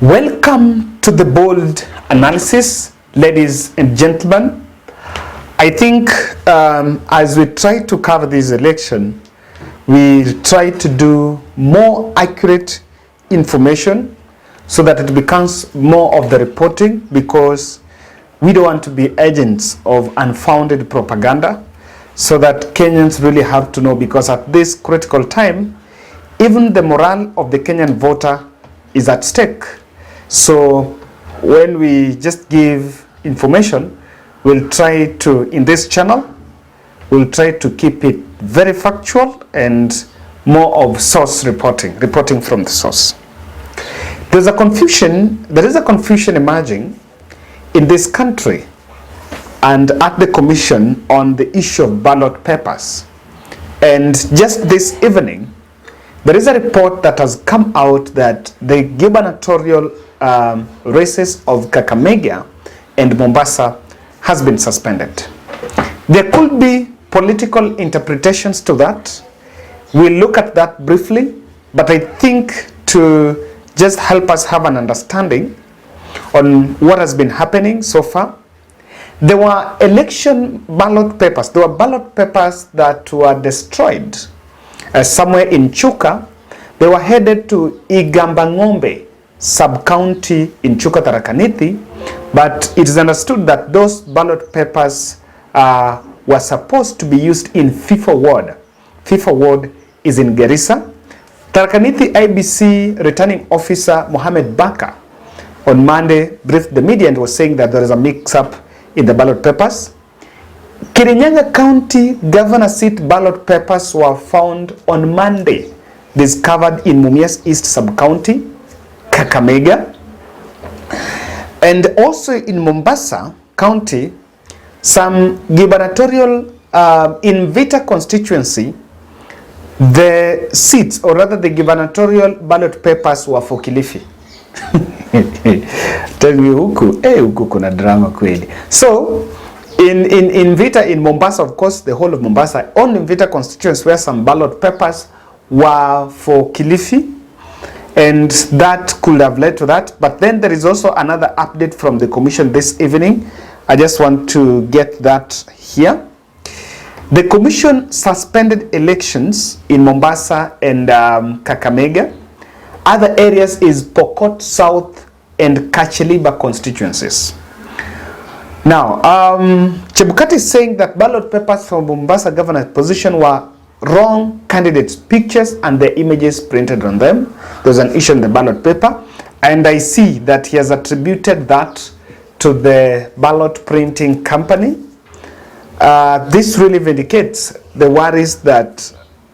Welcome to the Bold Analysis, ladies and gentlemen. I think as we try to cover this election, we try to do more accurate information so that it becomes more of the reporting, because we don't want to be agents of unfounded propaganda, so that Kenyans really have to know, because at this critical time, even the morale of the Kenyan voter is at stake. So when we just give information, we'll try to, in this channel, we'll try to keep it very factual and more of source reporting from the source. There is a confusion emerging in this country and at the commission on the issue of ballot papers. And just this evening, there is a report that has come out that the gubernatorial races of Kakamega and Mombasa has been suspended. There could be political interpretations to that. We'll look at that briefly, but I think to just help us have an understanding on what has been happening so far, there were election ballot papers. There were ballot papers that were destroyed somewhere in Chuka. They were headed to Igambangombe sub-county in Chuka Tharaka Nithi, but it is understood that those ballot papers were supposed to be used in FIFA ward. FIFA ward is in Garissa. Tharaka Nithi IBC returning officer Mohamed Baka on Monday briefed the media and was saying that there is a mix-up in the ballot papers. Kirinyaga County governor seat ballot papers were found on Monday, discovered in Mumias East sub-county, Kakamega. And also in Mombasa County, some gubernatorial in Vita constituency, the seats, or rather the gubernatorial ballot papers were for Kilifi. Tell me huku kuna drama kweli. So in Vita, in Mombasa, of course, the whole of Mombasa, only in Vita constituency where some ballot papers were for Kilifi, and that could have led to that. But then there is also another update from the commission this evening. I just want to get that here. The commission suspended elections in Mombasa and Kakamega. Other areas is Pokot South and Kacheliba constituencies. Now, Chebukati is saying that ballot papers from Mombasa governor's position were wrong candidates' pictures and the images printed on them. There's an issue in the ballot paper, and I see that he has attributed that to the ballot printing company. This really vindicates the worries that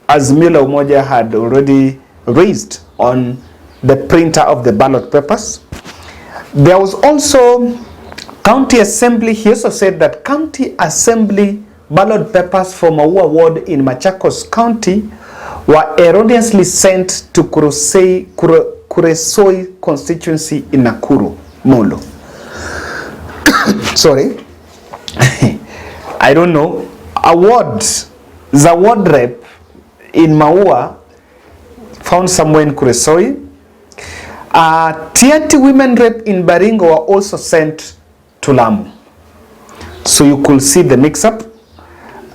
Azimio la Umoja had already raised on the printer of the ballot papers. There was also county assembly. He also said that county assembly ballot papers from Maua ward in Machakos County were erroneously sent to Kuresoi constituency in Nakuru, Molo. Sorry. I don't know. The ward rep in Maua found somewhere in Kuresoi. Tiati women rep in Baringo were also sent to Lamu. So you could see the mix-up.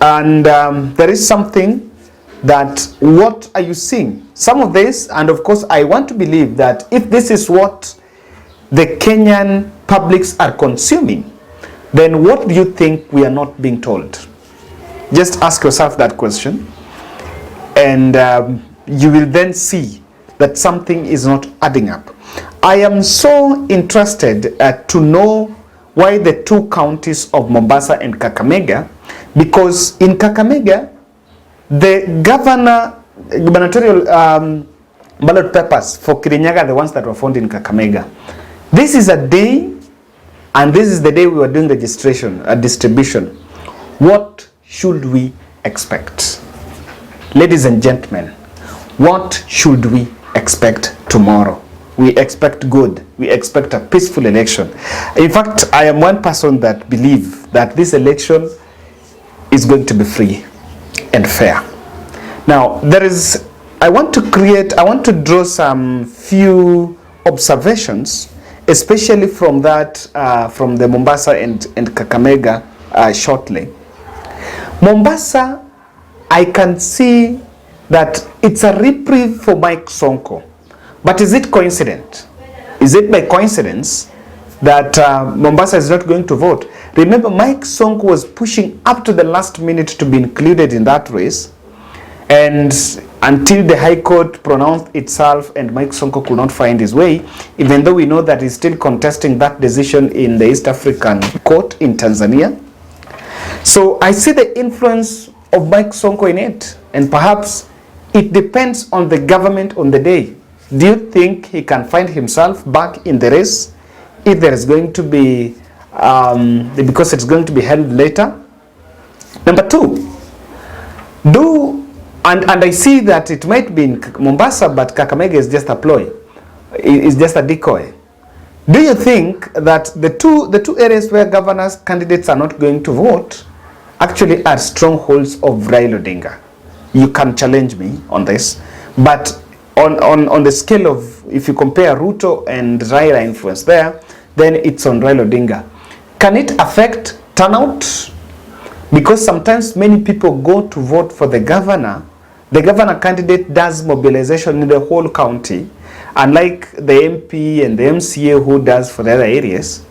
And there is something that, what are you seeing? Some of this, and of course I want to believe that if this is what the Kenyan publics are consuming, then what do you think we are not being told? Just ask yourself that question, and you will then see that something is not adding up. I am so interested to know why the two counties of Mombasa and Kakamega, because in Kakamega, the gubernatorial ballot papers for Kirinyaga are the ones that were found in Kakamega. This is a day, and this is the day we were doing registration, distribution. What should we expect? Ladies and gentlemen, what should we expect tomorrow? We expect good. We expect a peaceful election. In fact, I am one person that believes that this election is going to be free and fair. Now, I want to draw some few observations, especially from that from the Mombasa and Kakamega shortly. Mombasa, I can see that it's a reprieve for Mike Sonko. But is it coincident? Is it by coincidence that Mombasa is not going to vote? Remember, Mike Sonko was pushing up to the last minute to be included in that race, and until the High Court pronounced itself and Mike Sonko could not find his way, even though we know that he's still contesting that decision in the East African Court in Tanzania. So I see the influence of Mike Sonko in it, and perhaps it depends on the government on the day. Do you think he can find himself back in the race if there is going to be, because it's going to be held later? Number two, and I see that it might be in Mombasa, but Kakamega is just a ploy, is just a decoy. Do you think that the two areas where governors candidates are not going to vote actually are strongholds of Raila Odinga? You can challenge me on this, but on the scale of, if you compare Ruto and Raila influence there, then it's on Raila Odinga. Can it affect turnout? Because sometimes many people go to vote for the governor candidate does mobilization in the whole county, unlike the MP and the MCA who does for the other areas.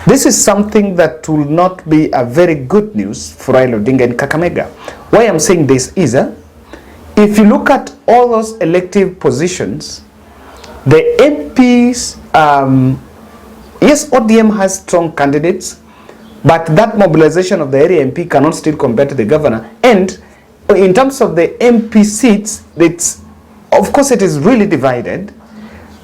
This is something that will not be a very good news for Raila Odinga and Kakamega. Why I'm saying this is, if you look at all those elective positions, the MPs, yes, ODM has strong candidates, but that mobilization of the area MP cannot still compare to the governor. And in terms of the MP seats, of course it is really divided.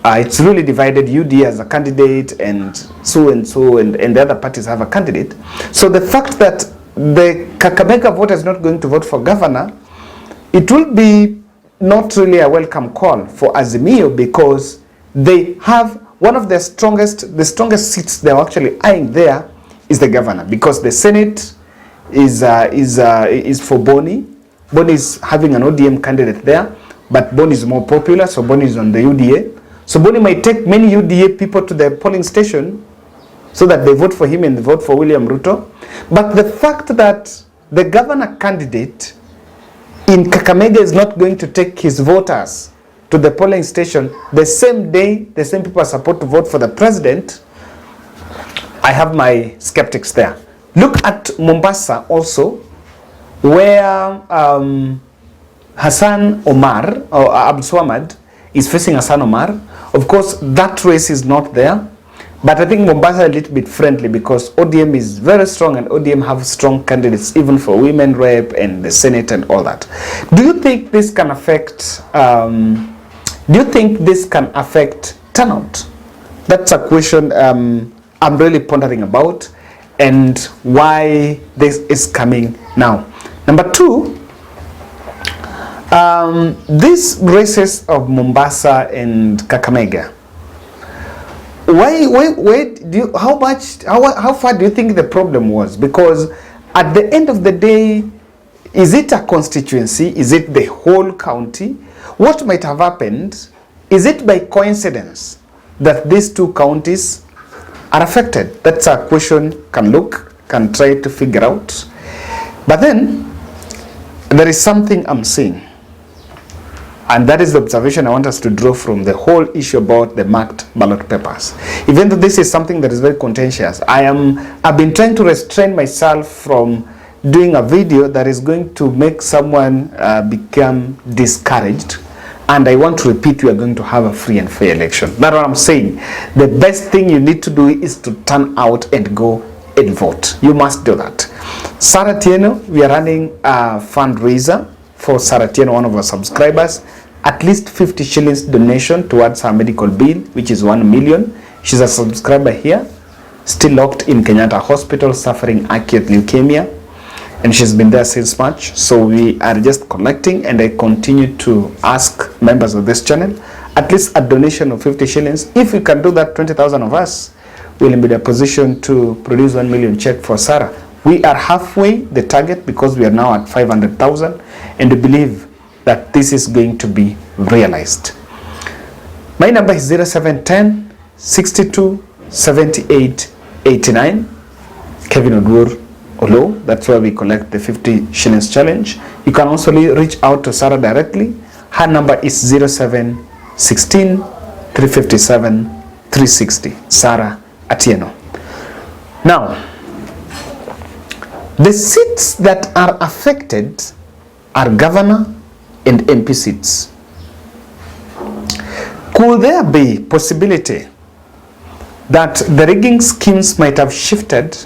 It's really divided. UD has a candidate, and so and the other parties have a candidate. So the fact that the Kakamega voter is not going to vote for governor, it will be not really a welcome call for Azimio, because they have one of the strongest seats they're actually eyeing there is the governor, because the Senate is for Boni. Boni is having an ODM candidate there, but Boni is more popular, so Boni is on the UDA. So Boni might take many UDA people to the polling station so that they vote for him and they vote for William Ruto. But the fact that the governor candidate in Kakamega is not going to take his voters to the polling station the same day the same people are supposed to vote for the president, I have my skeptics there. Look at Mombasa also, where Hassan Omar or Abdul Swamad is facing Hassan Omar. Of course, that race is not there, but I think Mombasa is a little bit friendly because ODM is very strong, and ODM have strong candidates even for women rep and the Senate and all that. Do you think this can affect? Do you think this can affect turnout? That's a question I'm really pondering about, and why this is coming now. Number two, these races of Mombasa and Kakamega, how far do you think the problem was? Because at the end of the day, is it a constituency? Is it the whole county? What might have happened? Is it by coincidence that these two counties are affected? That's a question can try to figure out. But then there is something I'm seeing, and that is the observation I want us to draw from the whole issue about the marked ballot papers. Even though this is something that is very contentious, I've been trying to restrain myself from doing a video that is going to make someone become discouraged. And I want to repeat, we are going to have a free and fair election. That's what I'm saying. The best thing you need to do is to turn out and go and vote. You must do that. Sarah Tieno, we are running a fundraiser for Sarah Tieno, one of our subscribers. At least 50 shillings donation towards her medical bill, which is 1 million. She's a subscriber here, still locked in Kenyatta Hospital, suffering acute leukemia. And she's been there since March. So we are just collecting, and I continue to ask members of this channel at least a donation of 50 shillings. If we can do that, 20,000 of us will be in a position to produce 1 million check for Sarah. We are halfway the target because we are now at 500,000, and we believe that this is going to be realized. My number is 0710 62 78 89. Kevin Oduor Olo, that's where we collect the 50 shillings challenge. You can also reach out to Sarah directly. Her number is 0716 357 360. Sarah Atieno. Now, the seats that are affected are governor and MP seats. Could there be possibility that the rigging schemes might have shifted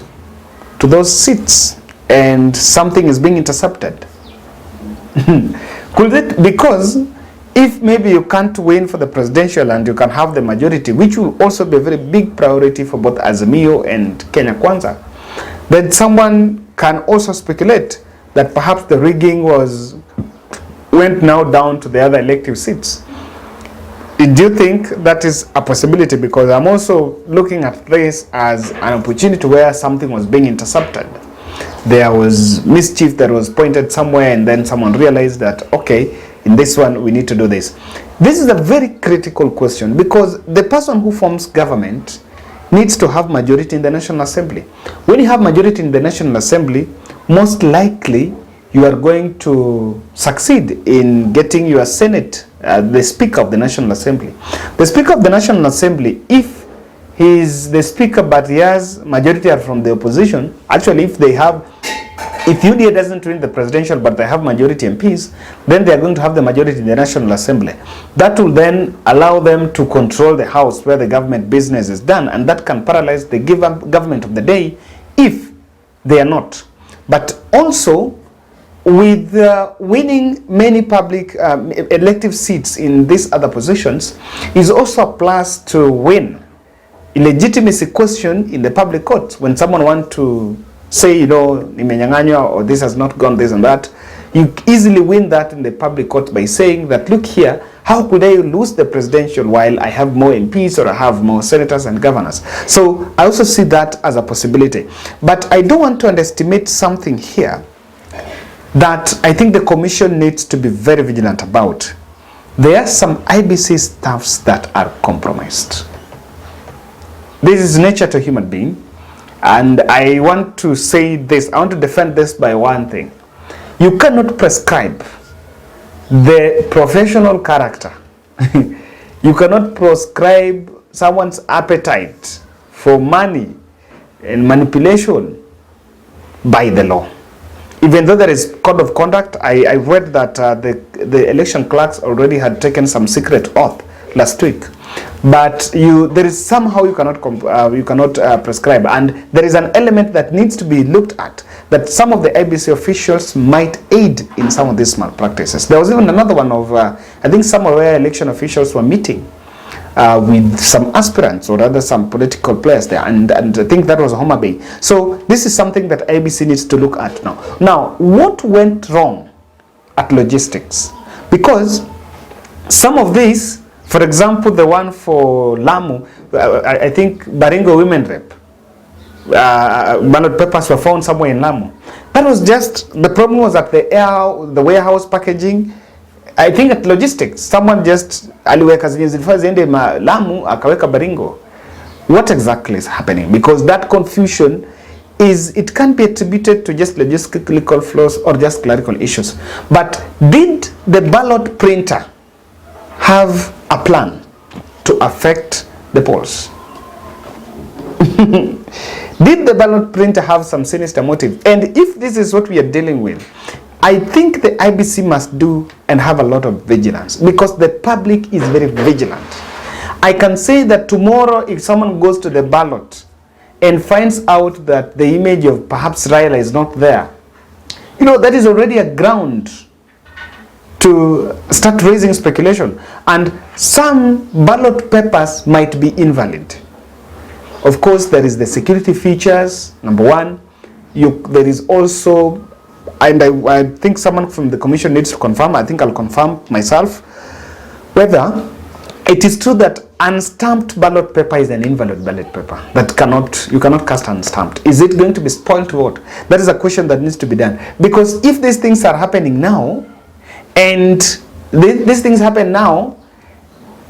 to those seats and something is being intercepted? Could it? Because if maybe you can't win for the presidential and you can have the majority, which will also be a very big priority for both Azimio and Kenya Kwanza, then someone can also speculate that perhaps the rigging went now down to the other elective seats. Do you think that is a possibility? Because I'm also looking at this as an opportunity where something was being intercepted. There was mischief that was pointed somewhere, and then someone realized that, okay, in this one we need to do this. This is a very critical question, because the person who forms government needs to have majority in the National Assembly. When you have majority in the National Assembly, most likely you are going to succeed in getting your Senate, the Speaker of the National Assembly. The Speaker of the National Assembly, if he is the Speaker but he has majority are from the opposition, actually if UDA doesn't win the presidential but they have majority MPs, then they are going to have the majority in the National Assembly. That will then allow them to control the House where the government business is done, and that can paralyze the government of the day if they are not. But also, with winning many public elective seats in these other positions is also a plus to win illegitimacy question in the public courts. When someone wants to say, nimenyang'anywa, or this has not gone, this and that, you easily win that in the public court by saying that, look here, how could I lose the presidential while I have more MPs or I have more senators and governors? So I also see that as a possibility. But I don't want to underestimate something here that I think the commission needs to be very vigilant about. There are some IBC staffs that are compromised. This is nature to a human being, and I want to say this, I want to defend this by one thing. You cannot prescribe the professional character. You cannot prescribe someone's appetite for money and manipulation by the law. Even though there is code of conduct, I read that the election clerks already had taken some secret oath last week. But there is somehow you cannot prescribe, and there is an element that needs to be looked at, that some of the IBC officials might aid in some of these malpractices. There was even another one of I think somewhere where election officials were meeting with some aspirants or rather some political players there, and I think that was Homa Bay. So this is something that IBC needs to look at now. Now, what went wrong at logistics? Because some of these, for example, the one for Lamu, I think Baringo women rep, ballot papers were found somewhere in Lamu. That was just, the problem was at the warehouse packaging. I think at logistics, someone just aliweka zenye zilifaa ziende Lamu akaweka Baringo. What exactly is happening? Because that confusion it can't be attributed to just logistical flaws or just clerical issues. But did the ballot printer have a plan to affect the polls? Did the ballot printer have some sinister motive? And if this is what we are dealing with, I think the IBC must do and have a lot of vigilance, because the public is very vigilant. I can say that tomorrow, if someone goes to the ballot and finds out that the image of perhaps Raila is not there, that is already a ground to start raising speculation. And some ballot papers might be invalid. Of course, there is the security features, number one. There is also, and I think someone from the commission needs to confirm, I think I'll confirm myself, whether it is true that unstamped ballot paper is an invalid ballot paper that you cannot cast unstamped. Is it going to be spoiled to vote? That is a question that needs to be done. Because if these things are happening now, and these things happen now,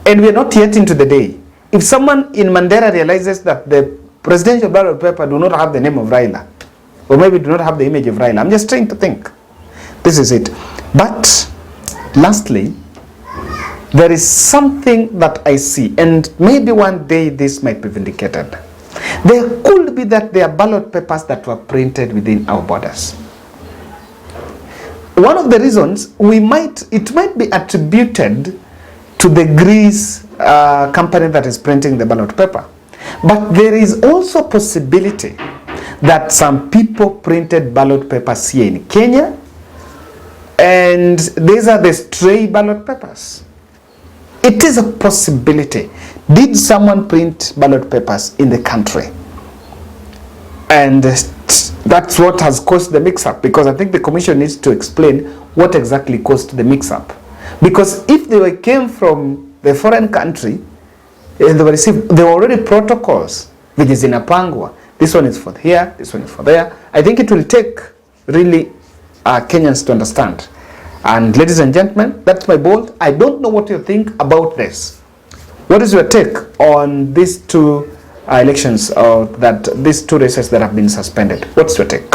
And we are not yet into the day. If someone in Mandera realizes that the presidential ballot paper do not have the name of Raila, or maybe do not have the image of Raila, I'm just trying to think. This is it. But lastly, there is something that I see, and maybe one day this might be vindicated. There could be that there are ballot papers that were printed within our borders. One of the reasons it might be attributed to the Greece company that is printing the ballot paper. But there is also possibility that some people printed ballot papers here in Kenya, and these are the stray ballot papers. It is a possibility. Did someone print ballot papers in the country? And that's what has caused the mix-up, because I think the commission needs to explain what exactly caused the mix-up. Because if they came from the foreign country and they were received, there were already protocols which is in Apangwa. This one is for here, this one is for there. I think it will take really Kenyans to understand. And ladies and gentlemen, that's my bold. I don't know what you think about this. What is your take on these two elections, or these two races that have been suspended? What's your take?